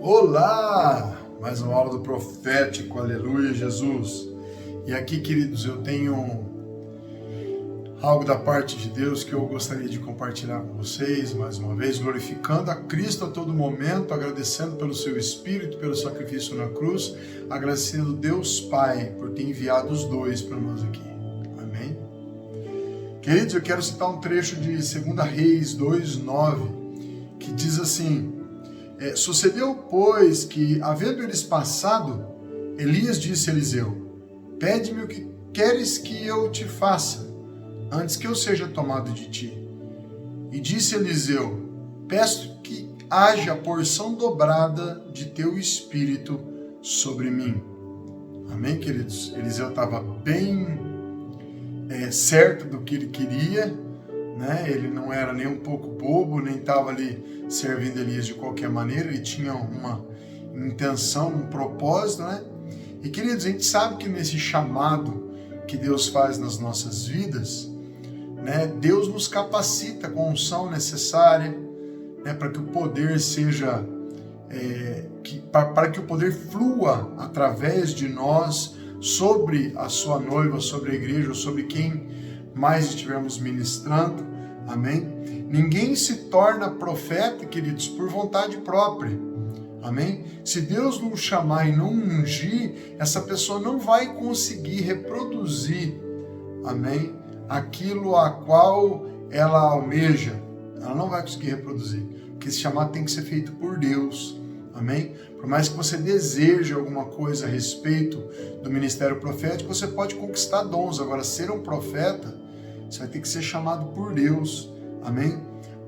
Olá! Mais uma aula do Profético, aleluia, Jesus. E aqui, queridos, eu tenho algo da parte de Deus que eu gostaria de compartilhar com vocês, mais uma vez, glorificando a Cristo a todo momento, agradecendo pelo seu Espírito, pelo sacrifício na cruz, agradecendo Deus Pai por ter enviado os dois para nós aqui. Amém? Queridos, eu quero citar um trecho de 2 Reis 2:9, que diz assim: sucedeu, pois, que, havendo eles passado, Elias disse a Eliseu: pede-me o que queres que eu te faça, antes que eu seja tomado de ti. E disse Eliseu: peço que haja porção dobrada de teu espírito sobre mim. Amém, queridos? Eliseu estava bem certo do que ele queria, né? Ele não era nem um pouco bobo, nem estava ali servindo Elias de qualquer maneira. Ele tinha uma intenção, um propósito, né? E, queridos, a gente sabe que nesse chamado que Deus faz nas nossas vidas, né, Deus nos capacita com a unção necessária, né, para que o poder seja, para que o poder flua através de nós sobre a sua noiva, sobre a igreja, sobre quem mais estivermos ministrando. Amém? Ninguém se torna profeta, queridos, por vontade própria. Amém? Se Deus não chamar e não ungir, essa pessoa não vai conseguir reproduzir, amém, aquilo a qual ela almeja. Ela não vai conseguir reproduzir. Porque esse chamado tem que ser feito por Deus. Amém? Por mais que você deseje alguma coisa a respeito do ministério profético, você pode conquistar dons. Agora, ser um profeta, você vai ter que ser chamado por Deus. Amém?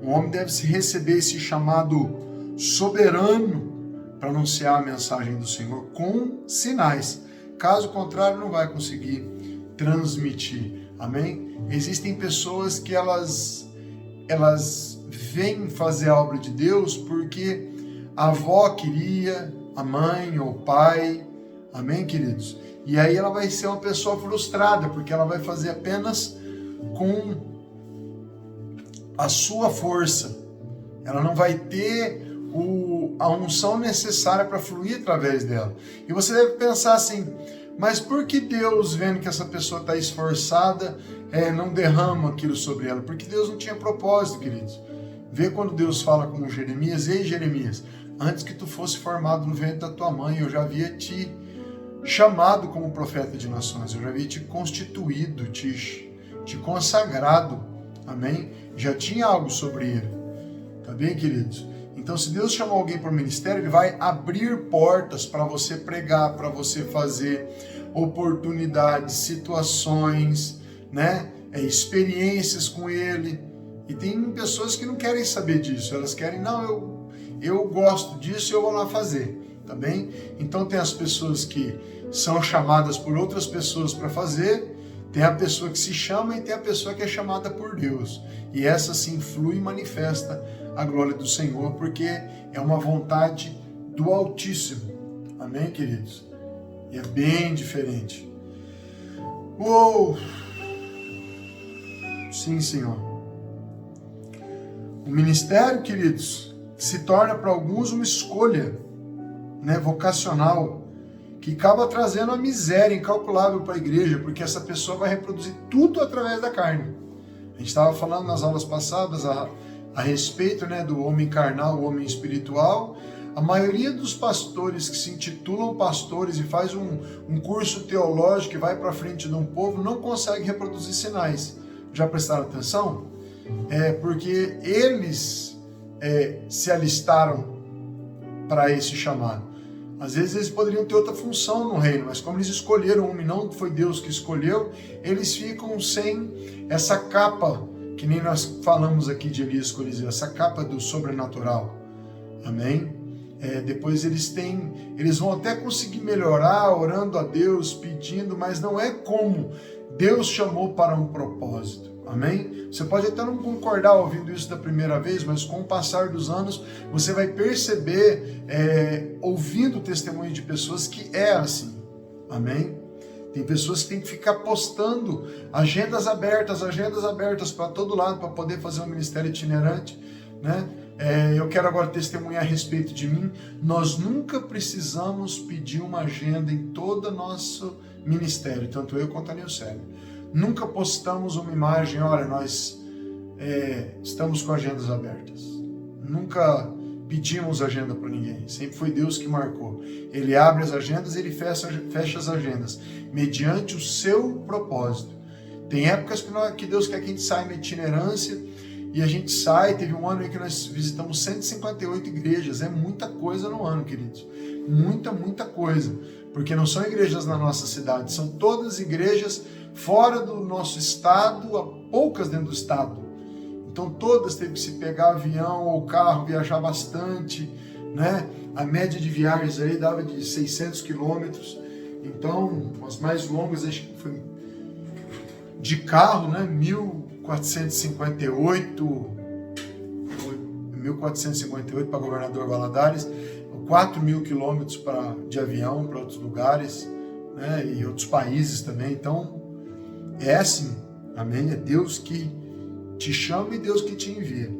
Um homem deve receber esse chamado soberano para anunciar a mensagem do Senhor com sinais. Caso contrário, não vai conseguir transmitir. Amém? Existem pessoas que elas vêm fazer a obra de Deus porque a avó queria, a mãe ou o pai. Amém, queridos? E aí ela vai ser uma pessoa frustrada, porque ela vai fazer apenas com a sua força. Ela não vai ter a unção necessária para fluir através dela. E você deve pensar assim: mas por que Deus, vendo que essa pessoa está esforçada, não derrama aquilo sobre ela? Porque Deus não tinha propósito, queridos. Vê quando Deus fala com Jeremias: ei, Jeremias, antes que tu fosse formado no ventre da tua mãe, eu já havia te chamado como profeta de nações, eu já havia te constituído, te consagrado. Amém? Já tinha algo sobre ele. Tá bem, queridos? Então, se Deus chamou alguém para o ministério, Ele vai abrir portas para você pregar, para você fazer oportunidades, situações, né? Experiências com Ele. E tem pessoas que não querem saber disso. Elas querem, não, eu gosto disso, eu vou lá fazer. Tá bem? Então, tem as pessoas que são chamadas por outras pessoas para fazer. Tem a pessoa que se chama e tem a pessoa que é chamada por Deus. E essa sim flui e manifesta a glória do Senhor, porque é uma vontade do Altíssimo. Amém, queridos? E é bem diferente. Uou! Sim, Senhor. O ministério, queridos, se torna para alguns uma escolha, né, vocacional, que acaba trazendo a miséria incalculável para a igreja, porque essa pessoa vai reproduzir tudo através da carne. A gente estava falando nas aulas passadas a respeito, né, do homem carnal, o homem espiritual. A maioria dos pastores que se intitulam pastores e faz um curso teológico e vai para frente de um povo não consegue reproduzir sinais. Já prestaram atenção? Porque eles se alistaram para esse chamado. Às vezes eles poderiam ter outra função no reino, mas como eles escolheram um e não foi Deus que escolheu, eles ficam sem essa capa, que nem nós falamos aqui de Elias com Eliseu, essa capa do sobrenatural. Amém? Depois eles vão até conseguir melhorar, orando a Deus, pedindo, mas não é como Deus chamou para um propósito. Amém? Você pode até não concordar ouvindo isso da primeira vez, mas com o passar dos anos, você vai perceber, ouvindo o testemunho de pessoas, que é assim. Amém? Tem pessoas que têm que ficar postando agendas abertas para todo lado, para poder fazer um ministério itinerante, né? eu quero agora testemunhar a respeito de mim. Nós nunca precisamos pedir uma agenda em todo o nosso ministério, tanto eu quanto a Nilcélia. Nunca postamos uma imagem, olha, nós estamos com agendas abertas. Nunca pedimos agenda para ninguém, sempre foi Deus que marcou. Ele abre as agendas, ele fecha as agendas, mediante o seu propósito. Tem épocas que Deus quer que a gente saia na itinerância, e a gente sai. Teve um ano aí que nós visitamos 158 igrejas, é muita coisa no ano, queridos, muita coisa, porque não são igrejas na nossa cidade, são todas igrejas fora do nosso estado, há poucas dentro do estado. Então todas teve que se pegar avião ou carro, viajar bastante, né? A média de viagens aí dava de 600 quilômetros. Então, as mais longas, acho que foi de carro, né? 1458 para Governador Valadares, 4.000 quilômetros de avião para outros lugares, né? E outros países também. Então, é assim, amém? É Deus que te chama e Deus que te envia.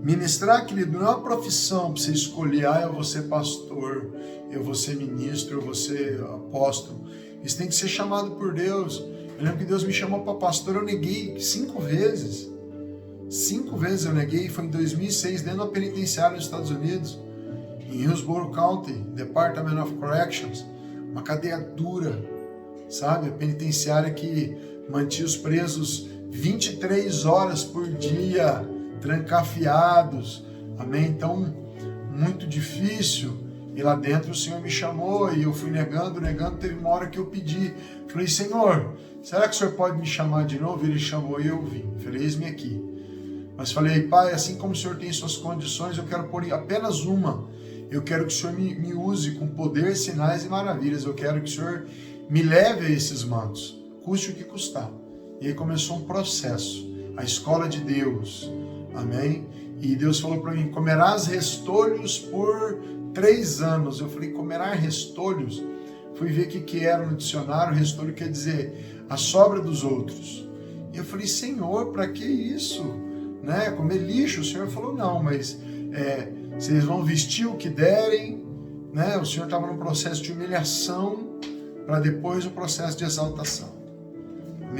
Ministrar, querido, não é uma profissão para você escolher, eu vou ser pastor, eu vou ser ministro, eu vou ser apóstolo. Isso tem que ser chamado por Deus. Eu lembro que Deus me chamou para pastor, eu neguei 5 vezes. 5 vezes eu neguei, foi em 2006, dentro da penitenciária nos Estados Unidos, em Hillsborough County, Department of Corrections, uma cadeia dura, sabe? A penitenciária que mantinha os presos 23 horas por dia, trancafiados, amém? Então, muito difícil. E lá dentro o Senhor me chamou e eu fui negando. Teve uma hora que eu pedi, falei, Senhor, será que o Senhor pode me chamar de novo? Ele chamou e eu vim. Falei, eis-me aqui. Mas falei, Pai, assim como o Senhor tem suas condições, eu quero pôr apenas uma. Eu quero que o Senhor me use com poder, sinais e maravilhas. Eu quero que o Senhor me leve a esses mantos, custe o que custar. E aí começou um processo, a escola de Deus, amém? E Deus falou para mim, comerás restolhos por 3 anos. Eu falei, comerá restolhos? Fui ver o que era no dicionário. Restolho quer dizer a sobra dos outros. E eu falei, Senhor, para que isso? Né? Comer lixo? O Senhor falou, não, mas vocês vão vestir o que derem, né? O Senhor estava no processo de humilhação para depois o processo de exaltação.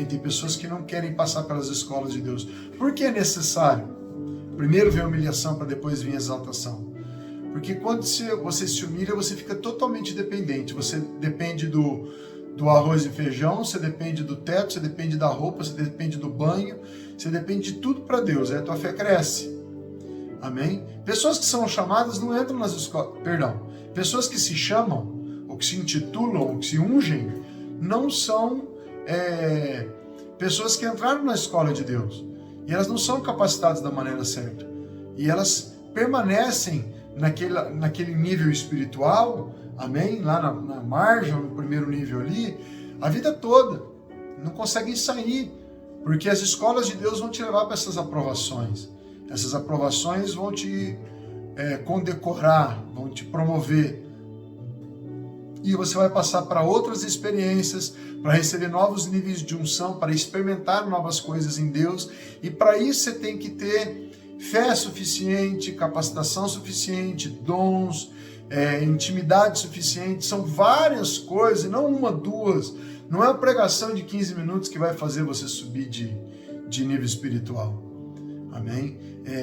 Tem pessoas que não querem passar pelas escolas de Deus. Por que é necessário? Primeiro vem a humilhação para depois vir a exaltação. Porque quando você se humilha, você fica totalmente dependente. Você depende do arroz e feijão, você depende do teto, você depende da roupa, você depende do banho, você depende de tudo para Deus. Aí a tua fé cresce. Amém? Pessoas que são chamadas não entram nas escolas. Pessoas que se chamam, ou que se intitulam, ou que se ungem, não são pessoas que entraram na escola de Deus. E elas não são capacitadas da maneira certa. E elas permanecem naquele nível espiritual, amém? Lá na margem, no primeiro nível ali, a vida toda. Não conseguem sair. Porque as escolas de Deus vão te levar para essas aprovações. Essas aprovações vão te condecorar, vão te promover. E você vai passar para outras experiências, para receber novos níveis de unção, para experimentar novas coisas em Deus. E para isso você tem que ter fé suficiente, capacitação suficiente, dons, intimidade suficiente. São várias coisas, e não uma, duas. Não é uma pregação de 15 minutos que vai fazer você subir de nível espiritual. Amém?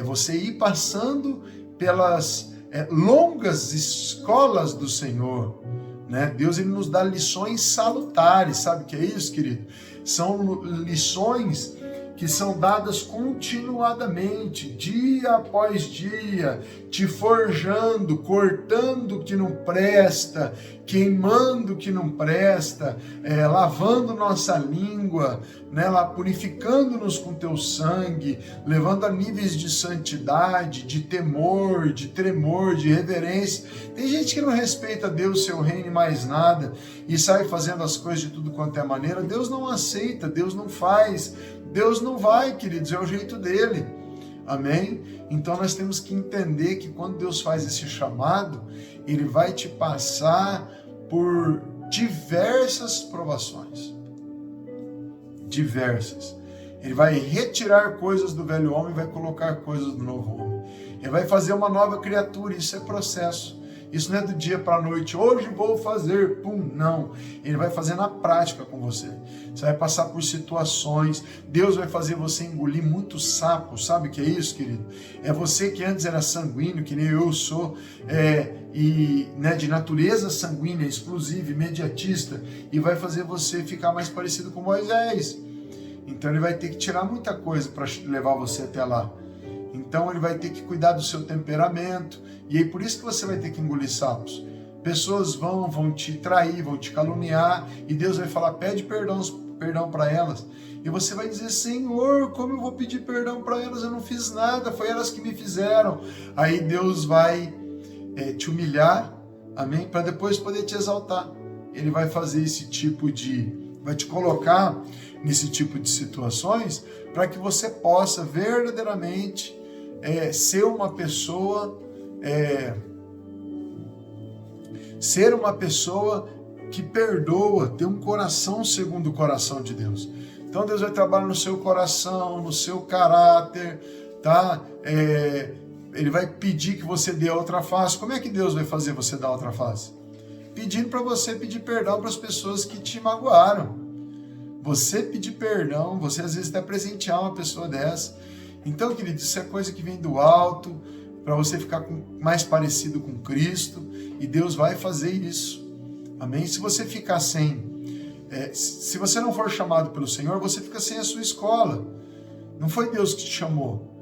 Você ir passando pelas longas escolas do Senhor. Né? Deus ele nos dá lições salutares, sabe o que é isso, querido? São lições que são dadas continuadamente, dia após dia, te forjando, cortando o que não presta, queimando o que não presta, lavando nossa língua, né, purificando-nos com teu sangue, levando a níveis de santidade, de temor, de tremor, de reverência. Tem gente que não respeita Deus, seu reino e mais nada, e sai fazendo as coisas de tudo quanto é maneira. Deus não aceita, Deus não faz, Deus não vai, queridos, é o jeito dele. Amém? Então nós temos que entender que quando Deus faz esse chamado, ele vai te passar por diversas provações. Diversas. Ele vai retirar coisas do velho homem e vai colocar coisas do novo homem. Ele vai fazer uma nova criatura, isso é processo. Isso não é do dia para a noite, hoje vou fazer, pum, não. Ele vai fazer na prática com você. Você vai passar por situações, Deus vai fazer você engolir muito sapo, sabe o que é isso, querido? É você que antes era sanguíneo, que nem eu sou, de natureza sanguínea, explosiva, imediatista, e vai fazer você ficar mais parecido com Moisés. Então ele vai ter que tirar muita coisa para levar você até lá. Então ele vai ter que cuidar do seu temperamento, e aí por isso que você vai ter que engolir sapos. Pessoas vão te trair, vão te caluniar, e Deus vai falar, pede perdão para elas. E você vai dizer, Senhor, como eu vou pedir perdão para elas? Eu não fiz nada, foi elas que me fizeram. Aí Deus vai te humilhar, amém? Para depois poder te exaltar. Ele vai fazer vai te colocar nesse tipo de situações para que você possa verdadeiramente ser uma pessoa que perdoa, ter um coração segundo o coração de Deus. Então Deus vai trabalhar no seu coração, no seu caráter, tá? Ele vai pedir que você dê a outra face. Como é que Deus vai fazer você dar a outra face? Pedindo para você pedir perdão para as pessoas que te magoaram. Você pedir perdão, você às vezes até presentear uma pessoa dessa. Então, querido, isso é coisa que vem do alto, para você ficar mais parecido com Cristo, e Deus vai fazer isso. Amém? Se você ficar se você não for chamado pelo Senhor, você fica sem a sua escola. Não foi Deus que te chamou.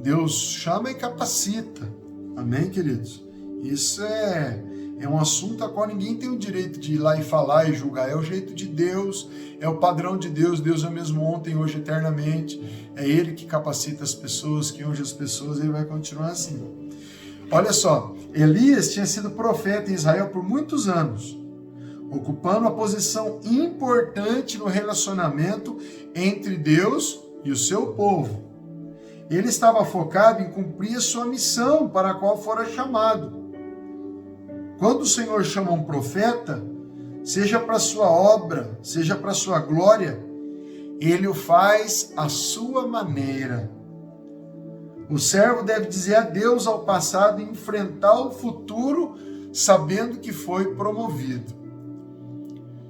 Deus chama e capacita. Amém, queridos? Isso é um assunto a qual ninguém tem o direito de ir lá e falar e julgar. É o jeito de Deus, é o padrão de Deus. Deus é o mesmo ontem, hoje, eternamente. É Ele que capacita as pessoas, que unge as pessoas, e Ele vai continuar assim. Olha só, Elias tinha sido profeta em Israel por muitos anos, ocupando uma posição importante no relacionamento entre Deus e o seu povo. Ele estava focado em cumprir a sua missão para a qual fora chamado. Quando o Senhor chama um profeta, seja para a sua obra, seja para a sua glória, Ele o faz à sua maneira. O servo deve dizer adeus ao passado e enfrentar o futuro, sabendo que foi promovido.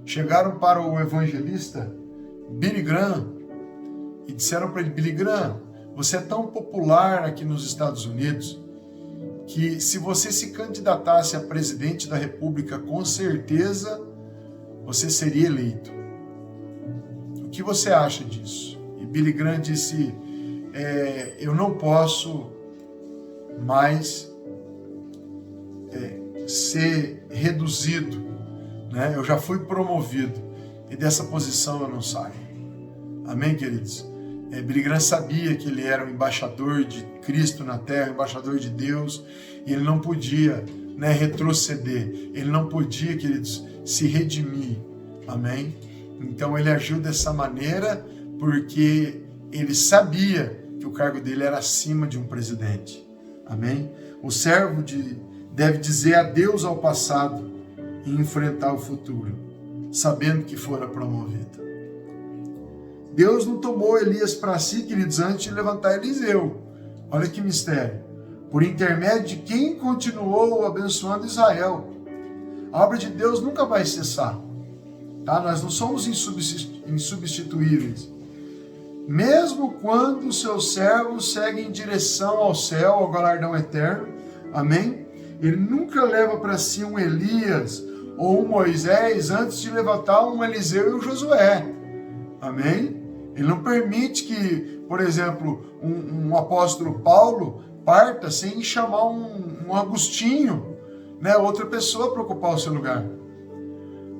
Chegaram para o evangelista Billy Graham e disseram para ele, Billy Graham, você é tão popular aqui nos Estados Unidos que se você se candidatasse a presidente da República, com certeza você seria eleito. O que você acha disso? E Billy Graham disse, eu não posso mais ser reduzido, né? Eu já fui promovido e dessa posição eu não saio. Amém, queridos? Billy Graham sabia que ele era o embaixador de Cristo na terra, embaixador de Deus, e ele não podia, retroceder, ele não podia, queridos, se redimir. Amém? Então ele agiu dessa maneira porque ele sabia que o cargo dele era acima de um presidente. Amém? O servo deve dizer adeus ao passado e enfrentar o futuro, sabendo que fora promovido. Deus não tomou Elias para si, queridos, antes de levantar Eliseu. Olha que mistério. Por intermédio de quem continuou abençoando Israel. A obra de Deus nunca vai cessar. Tá? Nós não somos insubstituíveis. Mesmo quando os seus servos seguem em direção ao céu, ao galardão eterno. Amém? Ele nunca leva para si um Elias ou um Moisés antes de levantar um Eliseu e um Josué. Amém? Ele não permite que, por exemplo, um apóstolo Paulo parta sem chamar um Agostinho, outra pessoa para ocupar o seu lugar.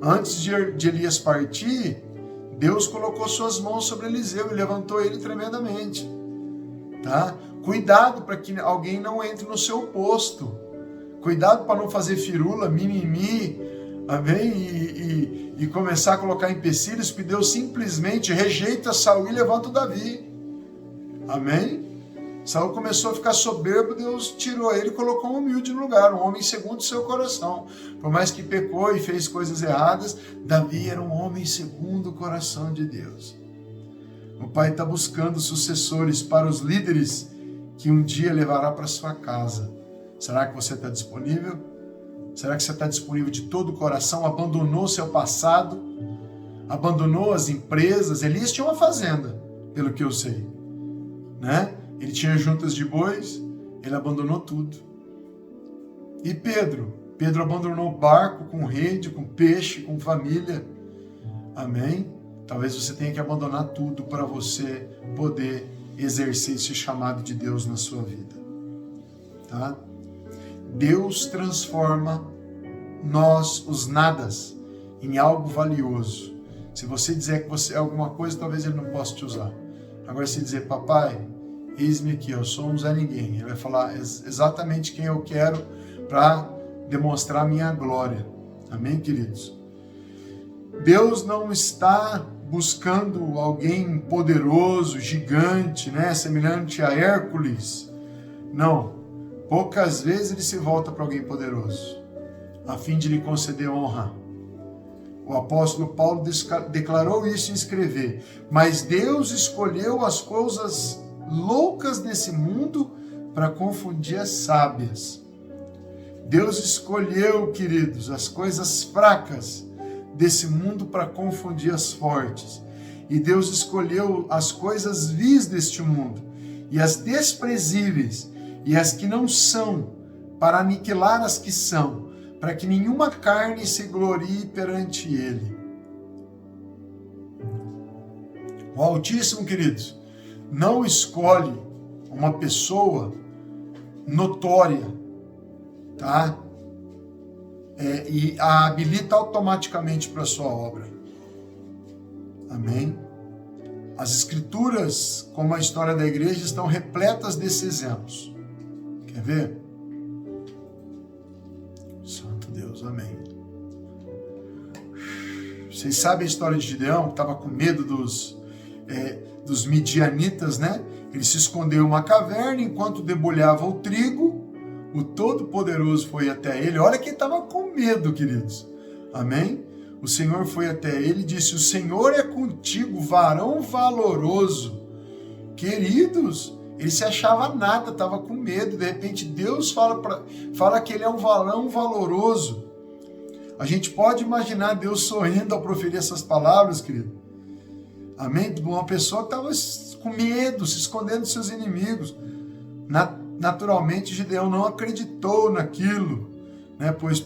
Antes de Elias partir, Deus colocou suas mãos sobre Eliseu e levantou ele tremendamente. Tá? Cuidado para que alguém não entre no seu posto. Cuidado para não fazer firula, mimimi, amém? E começar a colocar empecilhos, porque Deus simplesmente rejeita Saul e levanta o Davi. Amém? Saul começou a ficar soberbo, Deus tirou ele e colocou um humilde no lugar, um homem segundo o seu coração. Por mais que pecou e fez coisas erradas, Davi era um homem segundo o coração de Deus. O Pai está buscando sucessores para os líderes que um dia levará para sua casa. Será que você está disponível? Será que você está disponível de todo o coração? Abandonou seu passado? Abandonou as empresas? Elias tinha uma fazenda, pelo que eu sei, né? Ele tinha juntas de bois, ele abandonou tudo. E Pedro abandonou o barco com rede, com peixe, com família. Amém? Talvez você tenha que abandonar tudo para você poder exercer esse chamado de Deus na sua vida. Tá? Deus transforma nós, os nadas, em algo valioso. Se você dizer que você é alguma coisa, talvez ele não possa te usar. Agora, se dizer, papai, eis-me aqui, eu sou um Zé Ninguém. Ele vai falar exatamente quem eu quero para demonstrar a minha glória. Amém, queridos? Deus não está buscando alguém poderoso, gigante, né, semelhante a Hércules. Não. Poucas vezes ele se volta para alguém poderoso, a fim de lhe conceder honra. O apóstolo Paulo declarou isso em escrever: mas Deus escolheu as coisas loucas desse mundo para confundir as sábias. Deus escolheu, queridos, as coisas fracas desse mundo para confundir as fortes. E Deus escolheu as coisas vis deste mundo e as desprezíveis e as que não são, para aniquilar as que são, para que nenhuma carne se glorie perante ele. O Altíssimo, queridos, não escolhe uma pessoa notória, tá? E a habilita automaticamente para a sua obra. Amém? As Escrituras, como a história da igreja, estão repletas desses exemplos. Quer ver? Santo Deus, amém. Vocês sabem a história de Gideão, que estava com medo dos midianitas, né? Ele se escondeu em uma caverna enquanto debulhava o trigo. O Todo-Poderoso foi até ele. Olha quem estava com medo, queridos. Amém? O Senhor foi até ele e disse: o Senhor é contigo, varão valoroso. Queridos, ele se achava nada, estava com medo. De repente Deus fala que ele é um varão valoroso. A gente pode imaginar Deus sorrindo ao proferir essas palavras, querido. Amém? De uma pessoa que estava com medo, se escondendo dos seus inimigos. Naturalmente, Gideão não acreditou naquilo, né? Pois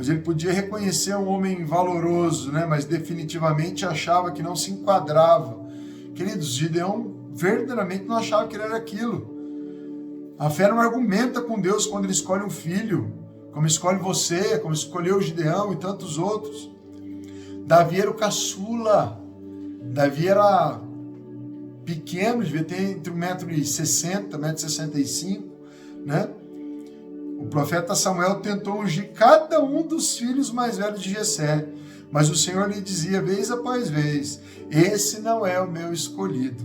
ele podia reconhecer um homem valoroso, né? Mas definitivamente achava que não se enquadrava. Queridos, Gideão verdadeiramente não achava que ele era aquilo. A fé não argumenta com Deus quando ele escolhe um filho, como escolhe você, como escolheu Gideão e tantos outros. Davi era o caçula. Davi era pequeno, devia ter entre 1,60 m, 1,65 m, né? O profeta Samuel tentou ungir cada um dos filhos mais velhos de Jessé, mas o Senhor lhe dizia vez após vez: esse não é o meu escolhido.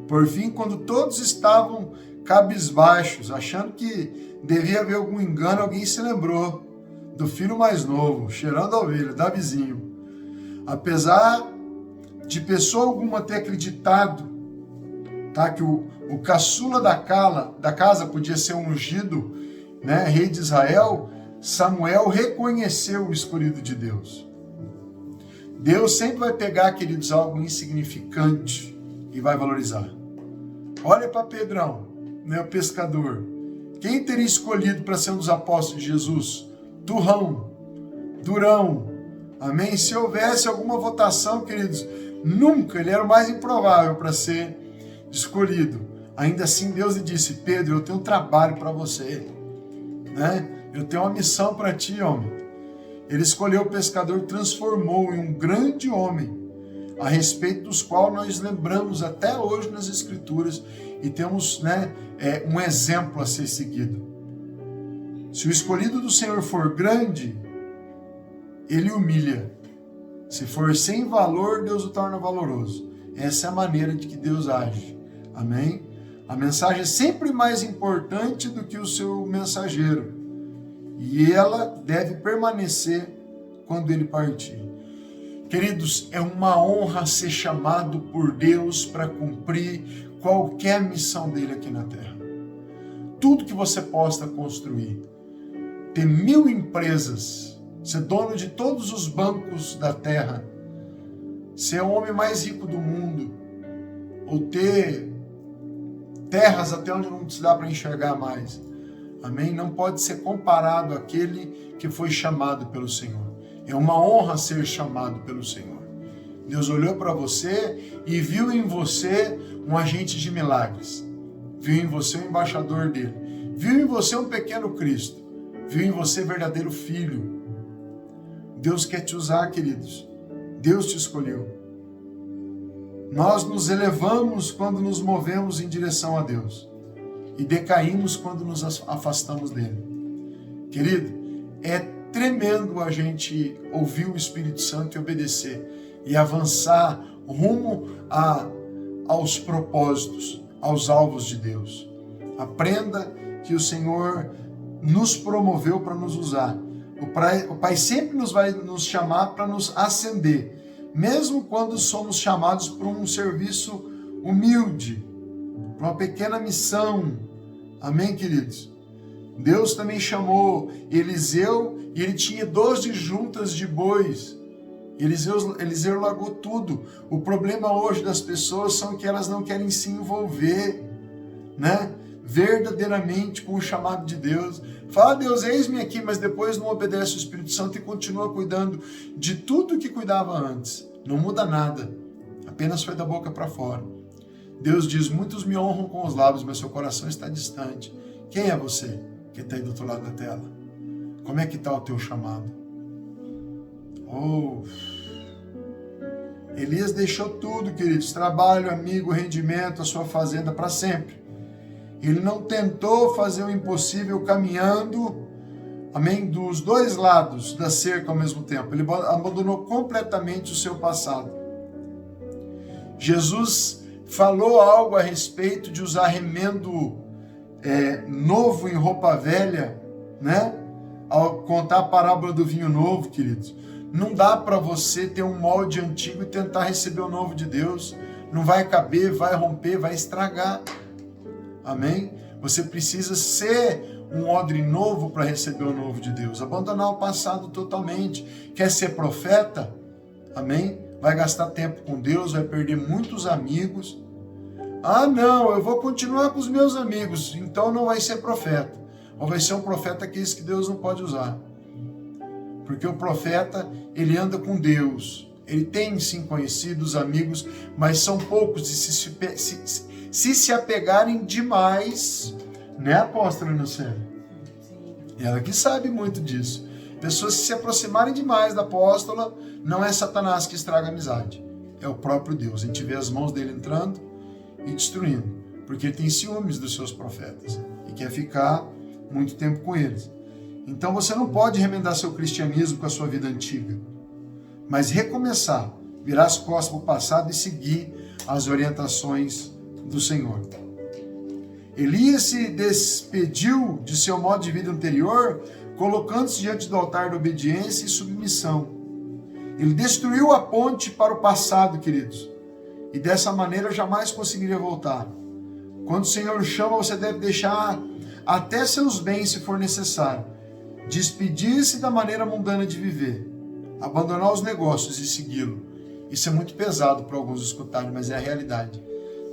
Por fim, quando todos estavam cabisbaixos, achando que devia haver algum engano, alguém se lembrou do filho mais novo, cheirando a ovelha, Davizinho. Apesar de pessoa alguma ter acreditado, tá, que o caçula da casa podia ser ungido, né, rei de Israel, Samuel reconheceu o escolhido de Deus. Deus sempre vai pegar, queridos, algo insignificante e vai valorizar. Olha para Pedrão, né, o pescador. Quem teria escolhido para ser um dos apóstolos de Jesus? Turrão, Durão. Amém? Se houvesse alguma votação, queridos, nunca, ele era o mais improvável para ser escolhido. Ainda assim, Deus lhe disse: Pedro, eu tenho um trabalho para você, né? Eu tenho uma missão para ti, homem. Ele escolheu o pescador e transformou em um grande homem, a respeito dos quais nós lembramos até hoje nas Escrituras e temos, né, um exemplo a ser seguido. Se o escolhido do Senhor for grande, ele humilha. Se for sem valor, Deus o torna valoroso. Essa é a maneira de que Deus age. Amém? A mensagem é sempre mais importante do que o seu E ela deve permanecer quando ele partir. Queridos, é uma honra ser chamado por Deus para cumprir qualquer missão dele aqui na terra. Tudo que você possa construir, ter 1000 empresas, ser dono de todos os bancos da terra, ser o homem mais rico do mundo, ou ter terras até onde não se dá para enxergar mais. Amém? Não pode ser comparado àquele que foi chamado pelo Senhor. É uma honra ser chamado pelo Senhor. Deus olhou para você e viu em você um agente de milagres. Viu em você um embaixador dele. Viu em você um pequeno Cristo. Viu em você verdadeiro filho. Deus quer te usar, queridos. Deus te escolheu. Nós nos elevamos quando nos movemos em direção a Deus. E decaímos quando nos afastamos dele. Querido, é tremendo a gente ouvir o Espírito Santo e obedecer. E avançar rumo aos propósitos, aos alvos de Deus. Aprenda que o Senhor nos promoveu para nos usar. O Pai sempre vai nos chamar para nos ascender. Mesmo quando somos chamados para um serviço humilde, para uma pequena missão. Amém, queridos? Deus também chamou Eliseu e ele tinha 12 juntas de bois. Eliseu largou tudo. O problema hoje das pessoas são que elas não querem se envolver, né? Verdadeiramente com o chamado de Deus. Fala, Deus, eis-me aqui, mas depois não obedece o Espírito Santo e continua cuidando de tudo que cuidava antes. Não muda nada, apenas foi da boca para fora. Deus diz, muitos me honram com os lábios, mas seu coração está distante. Quem é você que está aí do outro lado da tela? Como é que está o teu chamado? Oh, Elias deixou tudo, queridos, trabalho, amigo, rendimento, a sua fazenda para sempre. Ele não tentou fazer o impossível caminhando, amém, dos dois lados da cerca ao mesmo tempo. Ele abandonou completamente o seu passado. Jesus falou algo a respeito de usar remendo novo em roupa velha, né? Ao contar a parábola do vinho novo, queridos. Não dá para você ter um molde antigo e tentar receber o novo de Deus. Não vai caber, vai romper, vai estragar. Amém? Você precisa ser um odre novo para receber o novo de Deus. Abandonar o passado totalmente. Quer ser profeta? Amém? Vai gastar tempo com Deus, vai perder muitos amigos. Ah, não, eu vou continuar com os meus amigos. Então não vai ser profeta. Ou vai ser um profeta que Deus não pode usar. Porque o profeta, ele anda com Deus. Ele tem, sim, conhecidos, amigos, mas são poucos. E se apegarem demais, né, apóstola Lucena? Ela que sabe muito disso. Pessoas se aproximarem demais da apóstola, não é Satanás que estraga a amizade. É o próprio Deus. A gente vê as mãos dele entrando e destruindo. Porque ele tem ciúmes dos seus profetas. E quer ficar muito tempo com eles. Então você não pode remendar seu cristianismo com a sua vida antiga. Mas recomeçar, virar as costas para o passado e seguir as orientações do Senhor. Elias se despediu de seu modo de vida anterior, colocando-se diante do altar da obediência e submissão. Ele destruiu a ponte para o passado, queridos, e dessa maneira jamais conseguiria voltar. Quando o Senhor chama, você deve deixar até seus bens, se for necessário, despedir-se da maneira mundana de viver, abandonar os negócios e segui-lo. Isso é muito pesado para alguns escutarem, mas é a realidade.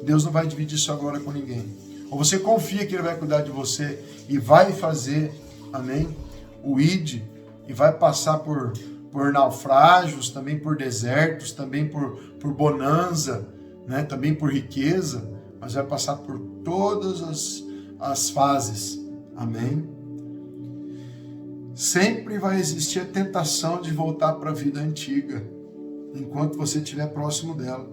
Deus não vai dividir isso agora com ninguém. Ou você confia que Ele vai cuidar de você e vai fazer, amém, o ID, e vai passar por naufrágios, também por desertos, também por bonança, né, também por riqueza, mas vai passar por todas as fases, amém? Sempre vai existir a tentação de voltar para a vida antiga, enquanto você estiver próximo dela.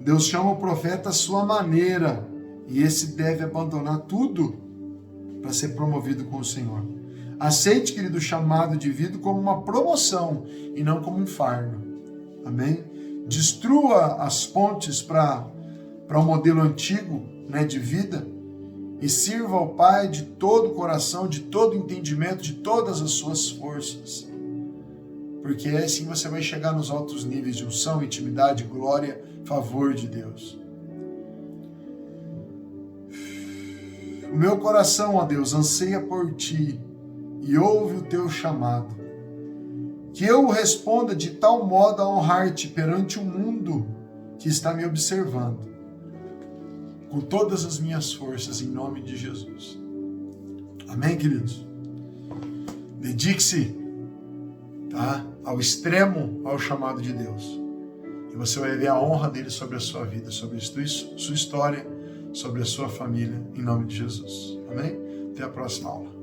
Deus chama o profeta à sua maneira, e esse deve abandonar tudo para ser promovido com o Senhor. Aceite, querido, o chamado de vida como uma promoção e não como um fardo. Amém? Destrua as pontes para um modelo antigo, né, de vida, e sirva ao Pai de todo o coração, de todo o entendimento, de todas as suas forças. porque assim você vai chegar nos altos níveis de unção, intimidade, glória, favor de Deus. O meu coração, ó Deus, anseia por Ti e ouve o Teu chamado. Que eu responda de tal modo a honrar-Te perante o mundo que está me observando, com todas as minhas forças, em nome de Jesus. Amém, queridos? Dedique-se, tá, ao extremo ao chamado de Deus. E você vai ver a honra dele sobre a sua vida, sobre a sua história, sobre a sua família, em nome de Jesus. Amém? Até a próxima aula.